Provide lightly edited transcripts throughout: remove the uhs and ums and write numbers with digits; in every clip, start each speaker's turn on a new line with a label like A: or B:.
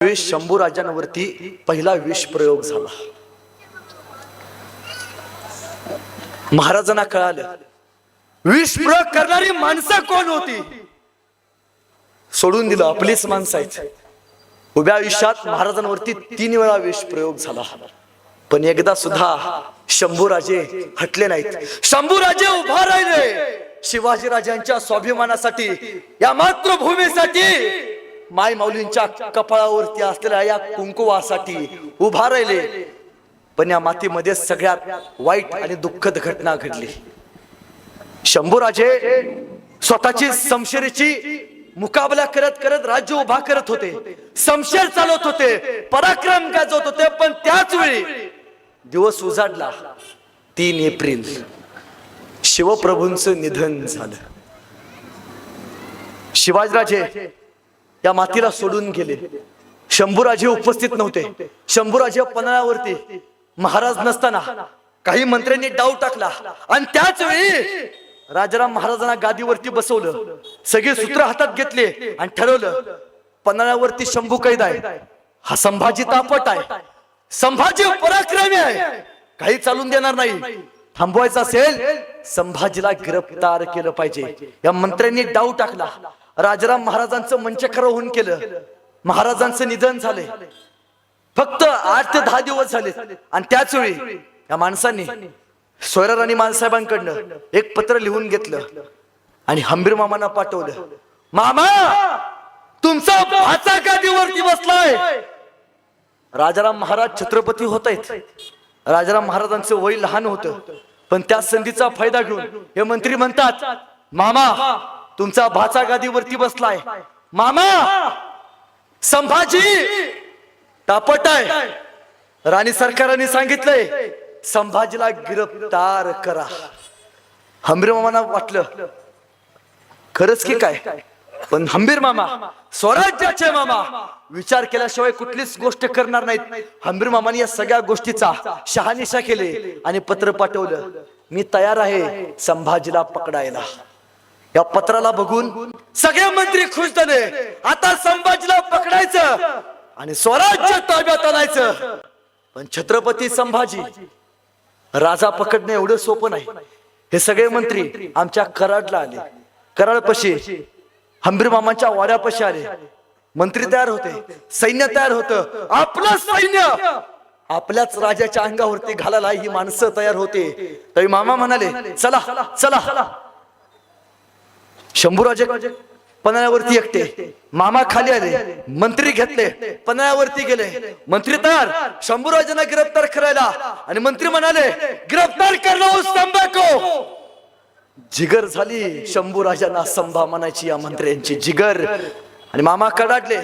A: वेळेस शंभूराजांवरती पहिला विष प्रयोग झाला. महाराजांना कळालं विष प्रयोग करणारी माणसं कोण होती. सोडून दिलं, आपलीच माणसं आहेत. उभ्या आयुष्यात महाराजांवरती 3 वेळा विष प्रयोग झाला, पण एकदा सुद्धा शंभूराजे हटले नाहीत. शंभूराजे उभा राहिले शिवाजी राजांच्या स्वाभिमानासाठी, या मातृभूमीसाठी, माय माऊलींच्या कपाळावरती असलेल्या या कुंकुवासाठी उभा राहिले. पण या मातीमध्ये सगळ्यात वाईट आणि दुःखद घटना घडली. शंभूराजे स्वतःची समशेरीची मुकाबला करत करत राज्य उभा करत होते, समशेर चालवत होते, पराक्रम गाजवत होते. पण त्याच वेळी दिवस उजाडला. 3 एप्रिल शिवप्रभूंचं निधन झालं. शिवाजीराजे या मातीला सोडून गेले. शंभूराजे उपस्थित नव्हते. शंभूराजे पन्हाळ्यावरती. महाराज नसताना काही मंत्र्यांनी डाव टाकला आणि त्याच वेळी राजाराम महाराजांना गादीवरती बसवलं. सगळे सूत्र हातात घेतले आणि ठरवलं पन्हाळ्यावरती शंभू कैद आहे, हा संभाजी तापट आहे, संभाजी पराक्रमी आहे, काही चालून देणार नाही. थांबवायचं असेल संभाजीला गिरफ्तार केलं पाहिजे. या मंत्र्यांनी डाव टाकला. राजाराम महाराजांचं मंचकर होऊन केलं. महाराजांचं निधन झाले. फक्त 8 ते 10 दिवस झाले आणि त्याच वेळी या माणसांनी सोयरार आणि मानसाहेबांकडनं एक पत्र लिहून घेतलं आणि हंबीर मामांना पाठवलं. मामा, तुमचा भाचा गादीवरती बसलाय. राजाराम महाराज छत्रपती होत आहेत. राजाराम महाराजांचं वय लहान होतं, पण त्या संधीचा फायदा घेऊन हे मंत्री म्हणतात, मामा तुमचा भाचा गादीवरती बसलाय. मामा, संभाजी तापट आहे. राणी सरकारांनी सांगितलंय संभाजीला गिरफ्तार करा. हंबीर मामांना वाटलं खरंच की काय, पण हंबीर मामा स्वराज्याचे मामा विचार केल्याशिवाय कुठलीच गोष्ट करणार नाहीत. हंबीर मामांनी या सगळ्या गोष्टीचा शहानिशा केले आणि पत्र पाठवलं, मी तयार आहे संभाजीला पकडायला. या पत्राला बघून सगळे मंत्री खुश झाले. आता संभाजीला पकडायचं आणि स्वराज्य ताब्यात आणायचं. पण छत्रपती संभाजी राजा पकडणे एवढं सोपं नाही. हे सगळे मंत्री आमच्या कराडला आले. कराडपाशी हंबीर मामांच्या वाड्यापाशी आले. मंत्री तयार होते, सैन्य तयार होतं. आपलं सैन्य आपल्याच राजाच्या अंगावरती घालायला ही माणसं तयार होते. तरी मामा म्हणाले चला चला. शंभूराजे पन्हाळ्यावरती एकटे. मामा खाली आले, मंत्री घेतले, पन्हाळ्यावरती गेले. मंत्री तयार शंभूराजांना गिरफ्तार करायला. आणि मंत्री म्हणाले गिरफ्तार करणं संभाको. जिगर झाली शंभूराजांना संभा म्हणायची या मंत्र्यांची जिगर. आणि मामा कडाडले,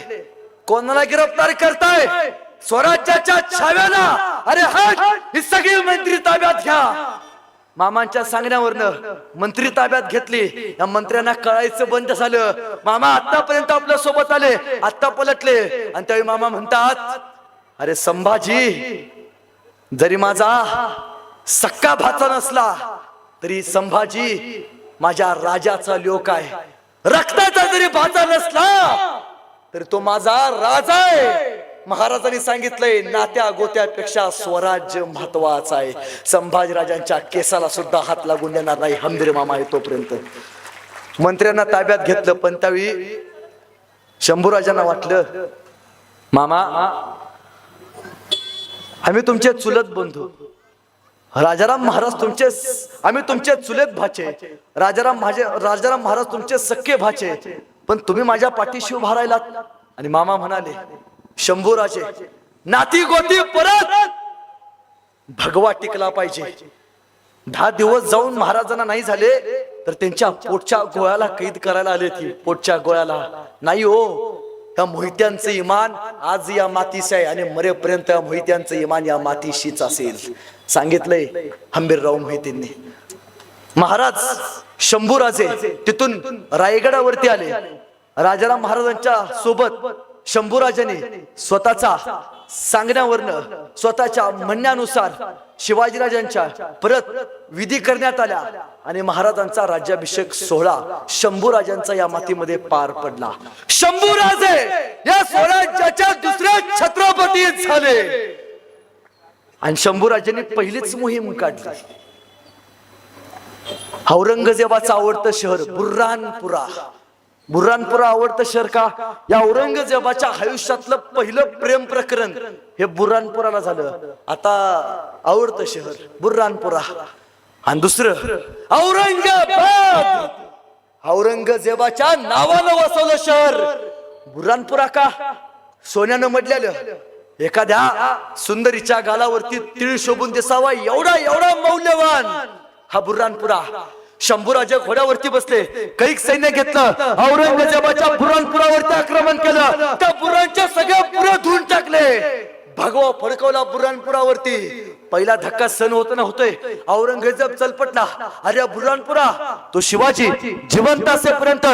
A: कोणाला गिरफ्तार करताय? स्वराज्याच्या छाव्याला. अरे हट, ही सगळी मंत्री ताब्यात घ्या. मामांच्या सांगण्यावरनं मंत्री ताब्यात घेतली. या मंत्र्यांना कळायचं बंद झालं. मामा आतापर्यंत आपल्या सोबत आले, आता पलटले. आणि त्यावेळी मामा म्हणतात, अरे संभाजी जरी माझा सक्का भाचा नसला तरी संभाजी माझ्या राजाचा लोक आहे. रक्ताचा जरी भाचा नसला तरी तो माझा राजा आहे. महाराजांनी सांगितलंय नात्या गोत्यापेक्षा स्वराज्य महत्वाचा आहे. संभाजीराजांच्या केसाला सुद्धा हात लागून देणार नाही हंबीर मामा आहे तोपर्यंत. मंत्र्यांना ताब्यात घेतलं. पण त्यावेळी शंभूराजांना वाटलं, मामा आम्ही तुमचे चुलत बंधू, राजाराम महाराज तुमचे, आम्ही तुमचे चुलत भाचे. राजाराम महाराज तुमचे सख्खे भाचे, पण तुम्ही माझ्या पाठीशी उभा राहिलात. आणि मामा म्हणाले, शंभूराजे नाती गोती परत भगवा टिकला पाहिजे. 10 दिवस जाऊन महाराजांना नाही झाले तर त्यांच्या पोटच्या गोळ्याला कैद करायला आले. ती पोटच्या गोळ्याला नाही हो. त्या मोहित्यांचं इमान आज या मातीशी आहे आणि मरेपर्यंत या मोहित्यांचं इमान या मातीशीच असेल, सांगितलंय हंबीरराव मोहितेंनी. महाराज शंभूराजे तिथून रायगडावरती आले. राजाराम महाराजांच्या सोबत शंभूराजांनी स्वतःचा सांगण्यावरनं, स्वतःच्या म्हणण्यानुसार शिवाजीराजांच्या परत विधी करण्यात आल्या आणि महाराजांचा राज्याभिषेक सोहळा शंभूराजांचा या मातीमध्ये पार पडला. शंभूराजे या स्वराज्याच्या दुसऱ्या शहीद झाले. आणि शंभूराजांनी पहिलीच मोहीम काढली. औरंगजेबाचं आवडतं शहर बुऱ्हाणपुरा. बुऱ्हाणपुरा आवडतं शहर का? या औरंगजेबाच्या आयुष्यातलं पहिलं प्रेम प्रकरण हे बुऱ्हाणपुराला झालं. आता आवडतं शहर बुऱ्हाणपुरा. आणि दुसरं औरंगाबाद. औरंगजेबाच्या नावानं वसवलं शहर बुऱ्हाणपुरा का? सोन्यानं मडलेलं, एखाद्या सुंदरीच्या गालावरती तीळ शोभून दिसावा एवढा एवढा मौल्यवान हा बुऱ्हाणपुरा. शंभूराजे घोड्यावरती बसले, कैक सैन्य घेतलं, औरंगजेबाच्या बुऱ्हाणपुरावरती आक्रमण केलं. त्या बुऱ्हाणच्या सगळ्या पुऱ्या धुवून टाकले. भगवा फडकवला बुऱ्हाणपुरावरती. पहिला धक्का सहन होत नव्हतोय. औरंगजेब चलपटला, अरे बुऱ्हाणपुरा, तो शिवाजी जिवंत असेपर्यंत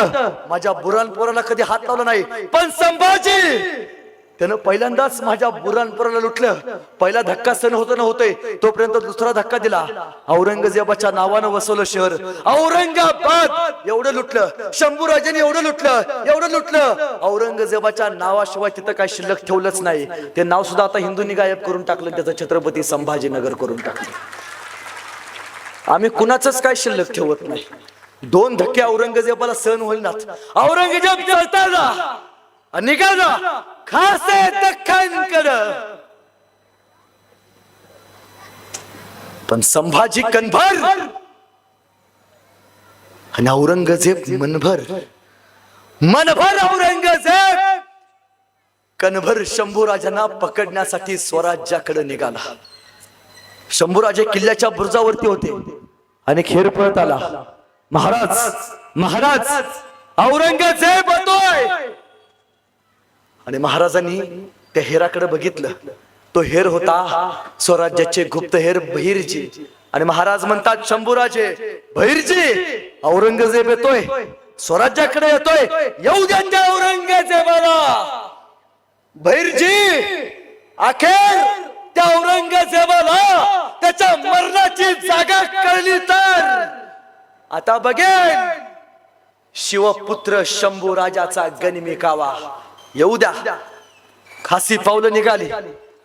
A: माझ्या बुऱ्हाणपुराला कधी हात लावला नाही, पण संभाजी त्यानं पहिल्यांदाच माझ्या बुऱ्हाणपुराला लुटलं. पहिला धक्का सहन होत नव्हतोय तोपर्यंत दुसरा धक्का दिला. औरंगजेबाच्या नावानं वसवलं शहर औरंगाबाद. एवढं लुटलं शंभूराजांनी, एवढं लुटलं, एवढं लुटलं. औरंगजेबाच्या नावाशिवाय तिथं काय शिल्लक ठेवलंच नाही. ते नाव सुद्धा आता हिंदूंनी गायब करून टाकलं, त्याचं छत्रपती संभाजीनगर करून टाकलं. आम्ही कुणाचंच काय शिल्लक ठेवत नाही. 2 धक्के औरंगजेबाला सहन होईनात. औरंगजेब जळताना निघाला खासे दख्खनकडे, पण संभाजी कणभर आणि औरंगजेब मनभर. मनभर औरंगजेब, कणभर शंभूराजांना पकडण्यासाठी स्वराज्याकडे निघाला. शंभूराजे किल्ल्याच्या बुरुजावरती होते आणि खेर पळत आला. महाराज महाराज औरंगजेब होतोय. आणि महाराजांनी त्या हेराकडे बघितलं. तो हेर होता स्वराज्याचे गुप्तहेर बहिर्जी. आणि महाराज म्हणतात, शंभूराजे बहिर्जी, औरंगजेब येतोय, स्वराज्याकडे येतोय, येऊ द्या औरंगजेबाला. बहिर्जी अखेर त्या औरंगजेबाला त्याच्या मरणाची जागा कळली तर आता बघेन शिवपुत्र शंभूराजाचा गनिमिकावा. येऊ द्या. खासी पावलं निघाली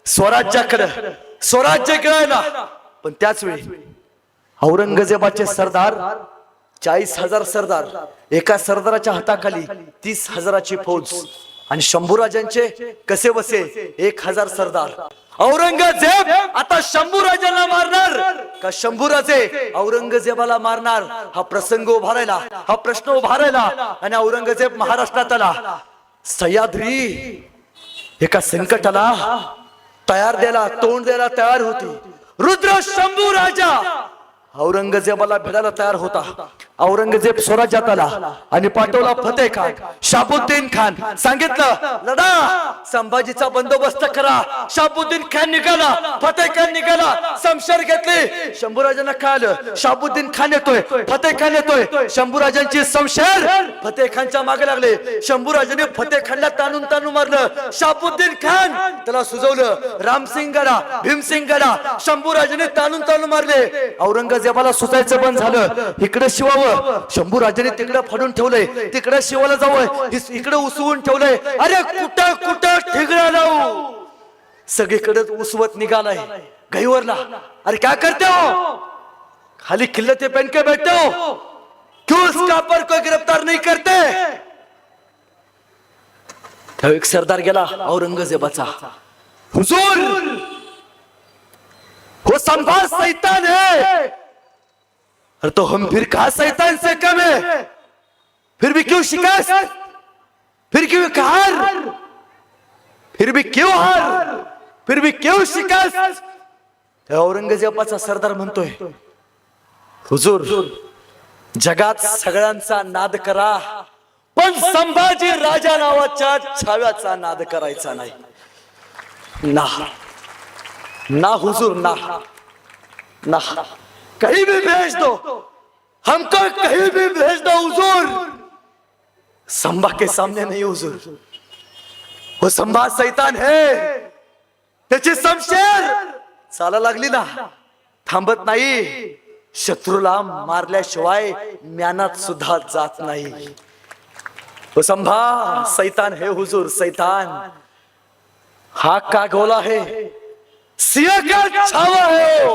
A: स्वराज्याकडे, स्वराज्य गिळायला. पण त्याच वेळी औरंगजेबाचे सरदार 40,000 सरदार, एका सरदाराच्या हाताखाली 30,000ची फौज. आणि शंभूराजांचे कसे बसे 1,000 सरदार. औरंगजेब आता शंभूराजांना मारणार का शंभूराजे औरंगजेबाला मारणार? हा प्रसंग उभा राहिला, हा प्रश्न उभा राहिला. आणि औरंगजेब महाराष्ट्रात आला. सह्याद्री एका संकटाला तयार द्यायला, तोंड द्यायला तयार होती. रुद्र शंभू राजा औरंगजेबाला भेटायला तयार होता. औरंगजेब स्वराज्यात आला आणि पाठवला फतेह खान, शाबुद्दीन खान. सांगितलं लढा, संभाजीचा बंदोबस्त करा. शाबुद्दीन खान निघाला, फतेह खान निघाला. समशेर घेतले. शंभूराजांना कळालं शाबुद्दीन खान येतोय, फतेह खान येतोय. शंभूराजांची समशेर फतेह खानच्या मागे लागले. शंभूराजांनी फतेह खानला ताणून ताणून मारलं. शाबुद्दीन खान त्याला सुजवलं. रामसिंग गडा, भीमसिंग गडा शंभूराजांनी ताणून ताणून मारले. औरंगजेबाला सुचायचं बंद झालं. इकडे शिवावं, शंभूराजांनी तिकडे फाडून ठेवलंय. तिकडे शिवाला जावं, इकडे उसवून ठेवलंय. अरे कुठं कुठं ठिगळा लावू, सगळीकडे उसवत निघालाय गहीवरला. अरे काय करते हो? खाली खिल्ले ते पहन के बैठे हो, क्यों उस कापर को गिरफ्तार नहीं करते? एक सरदार गेला औरंगजेबाचा, हुजूर वो संभाज शैतान है. अरे तो हम फिर कहा शैतान से कम है? फिर भी क्यों शिकस्त, फिर क्यों हार, फिर भी क्यों हार, फिर भी क्यों शिकस्त? औरंगजेबाचा सरदार म्हणतोय, हुजूर जगात सगळ्यांचा नाद करा, पण संभाजी राजा नावाच्या छाव्याचा नाद करायचा नाही. ना ना हुजूर, ना ना, कहीं भी भेज दो, हमको कहीं भी भेज दो हुजूर, संभा के सामने नहीं हुजूर. वो संभा शैतान है. त्याची समशेर चाला लागली ना, थांबत नाही. शत्रूला मारल्याशिवाय म्यानात सुद्धा जात नाही. वो संभा शैतान है हुजूर, शैतान. हा का गोला है, सिंह का छावा है।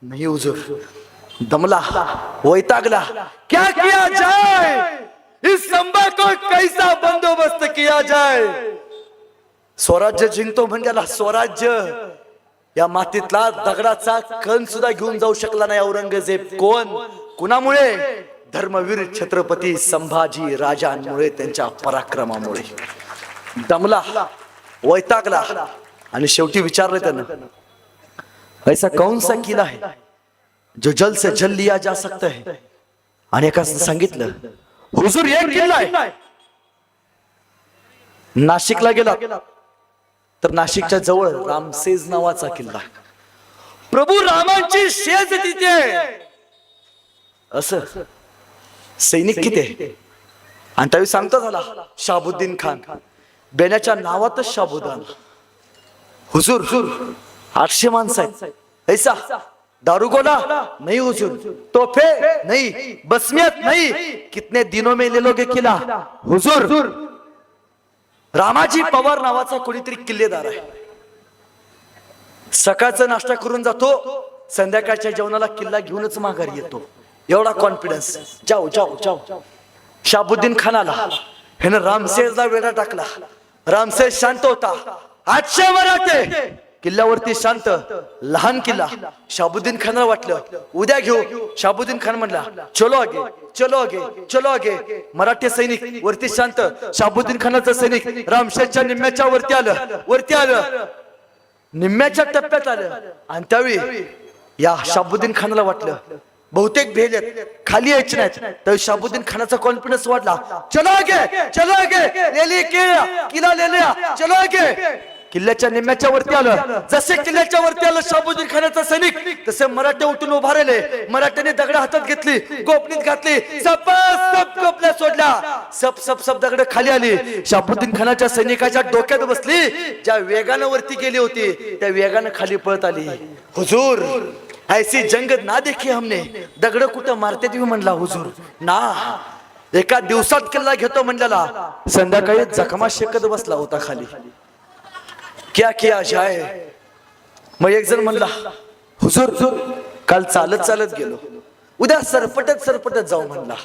A: नहीं हुजूर, दमला, वैतागला, क्या किया जाए, इस संभा को कैसा बंदोबस्त किया जाए। स्वराज्य जिंकतो म्हणजे स्वराज्य, या मातीतला दगडाचा कण सुद्धा घेऊन जाऊ शकला नाही औरंगजेब। कोण, कुणामुळे? धर्मवीर छत्रपती संभाजी राजांमुळे, त्यांच्या पराक्रमामुळे। दमला, वैतागला आणि शेवटी विचारलं त्यानं, ऐसा कौन सा किला है जो जल से जल लिया जा सकता है। आणि एकाने सांगितलं, हुजूर एक किल्ला आहे। नाशिकला गेला तर नाशिकच्या जवळ रामसेज नावाचा किल्ला, प्रभू रामांची शेज तिथे। असं सैनिक किती आहे? आणि त्यावेळी सांगता झाला शाबुद्दीन खान, बेण्याच्या नावातच शाबुदान। हुजूर 800 माणसं आहेत। ऐसा दारुगोला नहीं हुजूर, तोफे नहीं, बसमियत नहीं, कितने दिनों में ले लोगे किला हुजूर। रामाजी पवार नावाचा कोणीतरी किल्लेदार आहे, सकाळचा नाश्ता करून जातो, संध्याकाळच्या जेवणाला किल्ला घेऊनच माघारी येतो, एवढा कॉन्फिडन्स। जाऊ जाऊ जाऊ। शाबुद्दीन खानाला ह्यानं रामसेजला वेढा टाकला। रामसेज शांत होता, 800 मराठे किल्ल्यावरती शांत, लहान किल्ला। शाबुद्दीन खानाला वाटलं उद्या घेऊ। शाबुद्दीन खान म्हणला, चलो आगे चलो आगे चलो आगे। मराठी सैनिक वरती शांत, शाबुद्दीन खानाचं सैनिक रामशेजच्या निम्म्याच्या वरती आलं, निम्म्याच्या टप्प्यात आलं। आणि त्यावेळी या शाबुद्दीन खानाला वाटलं बहुतेक भेल आहेत, खाली यायचे नाहीत। तर शाबुद्दीन खानाचा कॉन्फिडन्स वाढला, चलो आगे ले लिए किला ले लिया, चलो आगे। किल्ल्याच्या निम्म्याच्या वरती आलं, जसे किल्ल्याच्या वरती आलं शाबुद्दीन खानाचा सैनिक, तसे मराठे उठून उभा राहिले। मराठ्याने दगड हातात घेतली, गोपनीत घातली, सप गोपण्या सोडल्या, सप दगड खाली आली। शाबुद्दीन खानाच्या सैनिकाच्या डोक्यात बसली, ज्या वेगानं वरती गेली होती त्या वेगानं खाली पळत आली। हुजूर ऐसी जंग ना देखी हमने, दगड कुठं मारते तुम्ही म्हणला हुजूर ना, एका दिवसात किल्ला घेतो म्हणलेला, संध्याकाळी जखमा शेकत बसला होता खाली। क्या किया जाए। मग एक जण म्हणला, हुजूर काल चालत गेलो, उद्या सरपटत जाऊ म्हणला।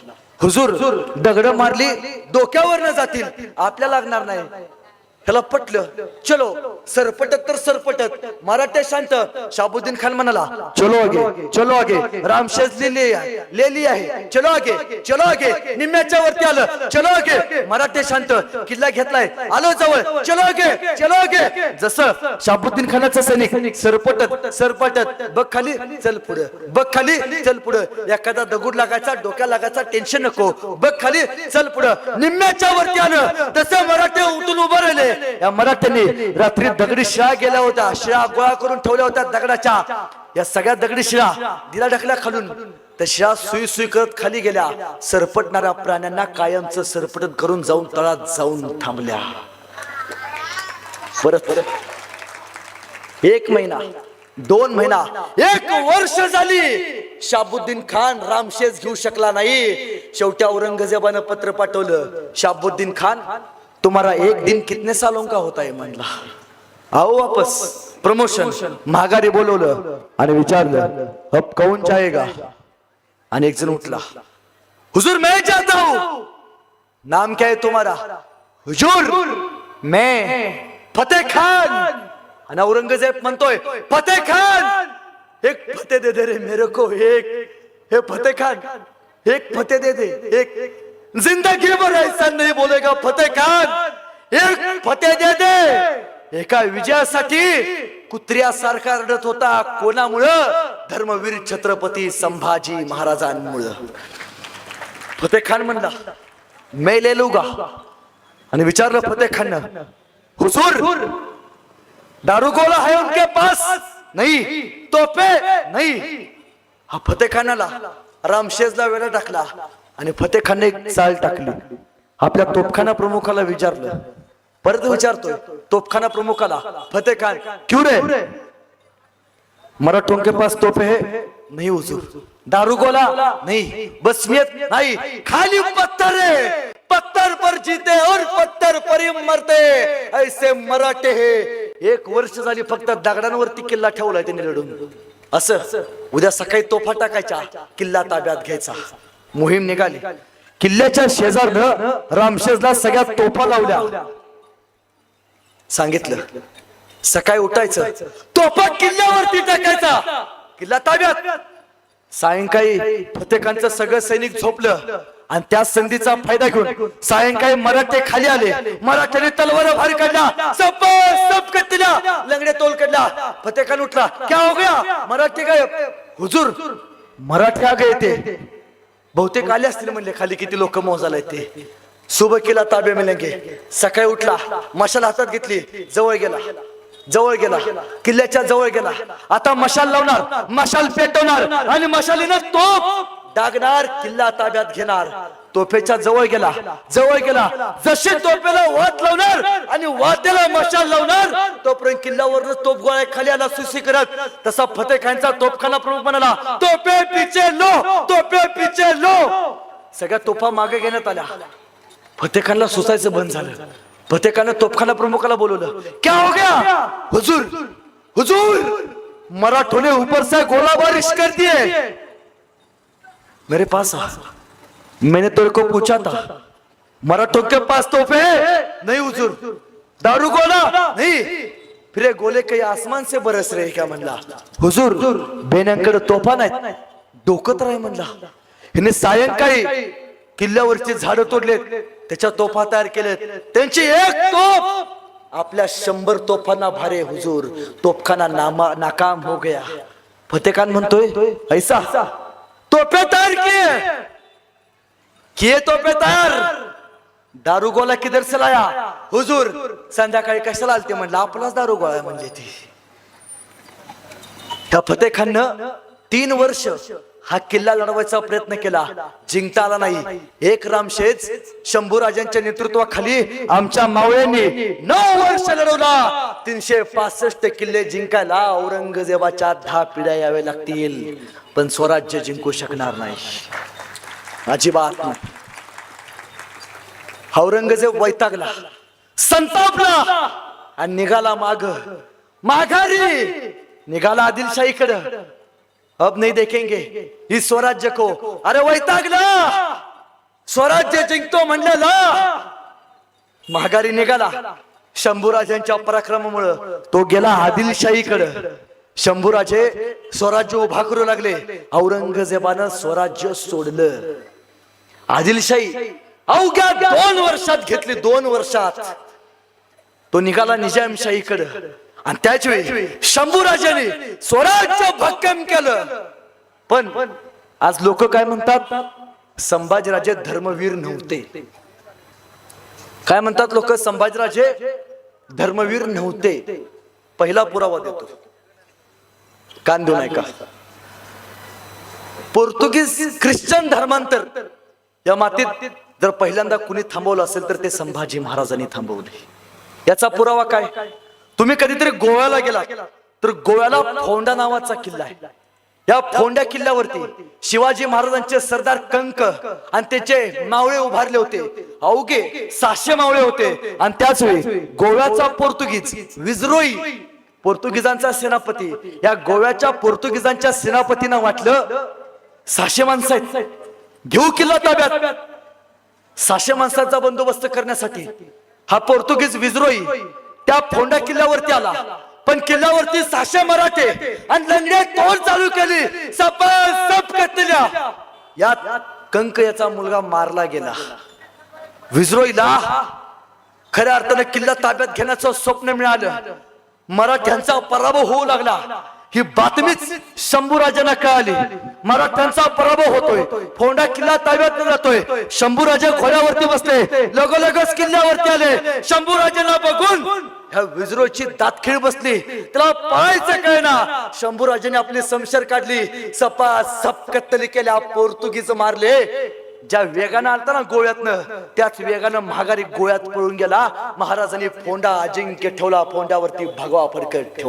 A: हुजूर दगड मारली डोक्यावर न जातील, आपल्या लागणार नाही। ह्याला पटलं, चलो सरपटत। मराठे शांत। शाबुद्दीन खान म्हणाला, चलो आगे रामशेज ले लिया है, चलो आगे। निम्म्याच्या वरती आलं, चलो आगे। मराठे शांत, किल्ला घेतलाय, आलो जवळ, चलो आगे। जसं शाबुद्दीन खानाचा सैनिक सरपटत बघ खाली चल पुढं, एखादा दगड लागायचा, डोक्या लागायचा, टेन्शन नको, बघ खाली चल पुढं। निम्म्याच्या वरती आलं, तसं मराठे उठून उभं राहिले। या मराठ्यांनी रात्री दगडी शिळा गेल्या होत्या, शिळा गोळा करून ठेवल्या होत्या दगडाच्या। या सगळ्या दगडी शिळा दिला ढकल्या खालून, त्या शिळा सुई करत खाली गेल्या। सरपटणाऱ्या प्राण्यांना कायमचं सरपटत करून जाऊन तळात जाऊन थांबल्या। परत 1 महिना, 2 महिना, 1 वर्ष झाली, शाबुद्दीन खान रामशेज घेऊ शकला नाही। शेवटी औरंगजेबानं पत्र पाठवलं, शाबुद्दीन खान तुम्हारा 1 दिन कितने सालों का होता है म्हणला, आओ वापस, प्रमोशन, माघारी बोलवलं आणि विचारलं, अब कौन जाएगा। आणि एक जण उठला, हुजूर मैं जाता हूं। नाम क्या है तुम्हारा? हुजूर मैं फतेह खान। आणि औरंगजेब म्हणतोय, फतेह खान एक फतेह दे दे रे मेरे को, एक हे फतेह खान एक फतेह दे दे, एक जिंदगी भर ऐसा नहीं बोलेगा फतेह खान, एक फतेह दे दे। एका विजयासाठी कुत्र्यासारखा रडत होता, कोणामुळं? धर्मवीर छत्रपती संभाजी महाराजांमुळं। फतेह खान म्हणला, मैं ले लूंगा। आणि विचारलं फतेह खान, हुजूर दारुगोला है उनके पास? नहीं। तोफे? नहीं। हा फतेह खानाला रामशेजला वेढा टाकला आणि फतेह खानने एक चाल टाकली। आपल्या तोफखाना प्रमुखाला विचारलं, परत विचारतोय तोफखाना प्रमुखाला, फतेह खान क्यों रे? मराठों के पास तोफे है? नहीं हुजूर। दारुगोला? नहीं। बसमियत? नहीं। खाली पत्थर है, पत्थर पर जीते और पत्थर पर ही मरते, ऐसे मराठे हे. 1 वर्ष झाली फक्त दगडांवरती किल्ला ठेवलाय त्यांनी लढून. असं उद्या सकाळी तोफा टाकायच्या, किल्ला ताब्यात घ्यायचा. मोहीम निघाली. किल्ल्याच्या शेजारनं रामशेजला सगळ्या तोफा लावल्या. सांगितलं सकाळी उठायचं, तोफा किल्ल्यावरती टाकायचा, किल्ला ताब्यात. सायंकाळी फतेखांचं सगळं सैनिक झोपलं आणि त्या संधीचा फायदा घेऊन सायंकाळी मराठे खाली आले. मराठ्याने तलवार भार काढला, सब कत्तिला, लंगडे तोल काढला. फतेखान उठला, क्या हो गया? मराठे गायब. हुजूर मराठे आ गए थे. बहुतेक आले असतील म्हणले खाली, किती लोक मोजायला ते. सुबह केला ताबे मिळेंगे. सकाळी उठला, मशाल हातात घेतली, जवळ गेला, किल्ल्याच्या जवळ गेला. आता मशाल लावणार, मशाल पेटवणार आणि मशालीनं तोफ डागणार, किल्ला ताब्यात घेणार. तोफेच्या जवळ गेला, जसे तोफेला वात लावणार आणि वात्याला मशाल लावणार, तोपर्यंत किल्ल्यावरनं तोफ गोळ्या खाली आला सुसी करत. तसा फतेखांचा तोफखाना प्रमुख म्हणाला, तोफे पिचे लो. सगळ्या तोफा मागे घेण्यात आल्या. फतेखानला सुसायचं बंद झालं. फतेखानं तोफखाना प्रमुखाला बोलवलं, क्या हो गया? हुजूर मराठों ने ऊपर से गोला बारिश कर दी है. मेरे पास आ, मैंने तेरे को पूछा था, मराठों के पास तोहफे नहीं हुजूर. दारू गोला नहीं, फिर गोले कहीं आसमान से बरस रहे क्या म्हणला. हुजूर बेन्यांकडे तोफा नाही, डोकं तर आहे म्हणला. हिने सायंकाळी किल्ल्यावरची झाडं तोडलेत, त्याच्या तोफा तयार केलेत. त्यांची एक तोफ आपल्या 100 तोफांना भारे. हुजूर तोफखाना नाकाम हो गया. फतेखान म्हणतोय, ऐसा तोफे तयार किए तोफे तयार, दारू गोला किधर से लाया? हुजूर संध्याकाळी कशाला आलते म्हणलं, आपलाच दारू गोळा म्हणजे ती. त्या फतेखाननं 3 वर्ष हा किल्ला लढवायचा प्रयत्न केला, जिंकता आला नाही. एक रामशेज शंभूराजांच्या नेतृत्वाखाली आमच्या मावळ्यांनी 9 वर्ष लढवला. 365 किल्ले जिंकायला औरंगजेबाच्या 10 पिढ्या यावे लागतील, पण स्वराज्य जिंकू शकणार नाही, अजिबात नाही. औरंगजेब वैतागला, संतापला आणि निघाला माघारी निघाला आदिलशाहीकडे. अब नहीं देखेंगे इस स्वराज्य को. अरे वैतागला, स्वराज्य जिंकतो म्हणलेला, माघारी निघाला. शंभूराजांच्या पराक्रमामुळे तो गेला आदिलशाहीकडे. शंभूराजे स्वराज्य उभा करू लागले, औरंगजेबानं स्वराज्य सोडलं. आदिलशाही अवघ्या 2 वर्षात घेतली. 2 वर्षात तो निघाला निजामशाहीकडे. आणि त्याच वेळी शंभूराजाने स्वराज्य भक्कम केलं. पण आज लोक काय म्हणतात, संभाजीराजे धर्मवीर नव्हते. काय म्हणतात लोक, संभाजीराजे धर्मवीर नव्हते. पहिला पुरावा देतो, कान देऊ नका. पोर्तुगीज ख्रिश्चन धर्मांतर या मातीत जर पहिल्यांदा कुणी थांबवलं असेल तर ते संभाजी महाराजांनी थांबवले. याचा पुरावा काय, तुम्ही कधीतरी गोव्याला गेला तर गोव्याला फोंडा नावाचा किल्ला आहे. या फोंड्या किल्ल्यावरती शिवाजी महाराजांचे सरदार कंक आणि त्याचे मावळे उभारले होते. अवघे 600 मावळे होते. आणि त्याच वेळी गोव्याचा पोर्तुगीज विजरोई, पोर्तुगीजांचा सेनापती, या गोव्याच्या पोर्तुगीजांच्या सेनापतींना वाटलं 600 माणसं आहेत, घेऊ किल्ला ताब्यात. 600 माणसांचा बंदोबस्त करण्यासाठी हा पोर्तुगीज विजरोई त्या फोंडा किल्ल्यावरती आला. पण किल्ल्यावरती 600 मराठे आणि लंगडे तोड चालू केली, सब कत्तल्या. यात कंक याचा मुलगा मारला गेला. विजरोईला खऱ्या अर्थाने किल्ला ताब्यात घेण्याचं स्वप्न मिळालं. मराठ्यांचा पराभव होऊ लागला. ही बातमीच शंभूराजांना कळाली. मराठ्यांचा पराभव होतोय, फोंडा किल्ला ताब्यात जातोय. शंभूराजे घोड्यावरती बसले, लगोलगच किल्ल्यावरती आले. शंभूराजांना बघून ह्या विजरोची दातखीळ बसली, त्याला पळायचं कळेना. शंभूराजांनी आपली समशेर काढली, सप कत्तली केल्या, पोर्तुगीज मारले. ज्या वेगानं आलता ना गोव्यातनं, त्याच वेगानं महागारी गोव्यात पळून गेला. महाराजांनी फोंडा अजिंक्य ठेवला, फोंड्यावरती भगवा फडकत ठेवला.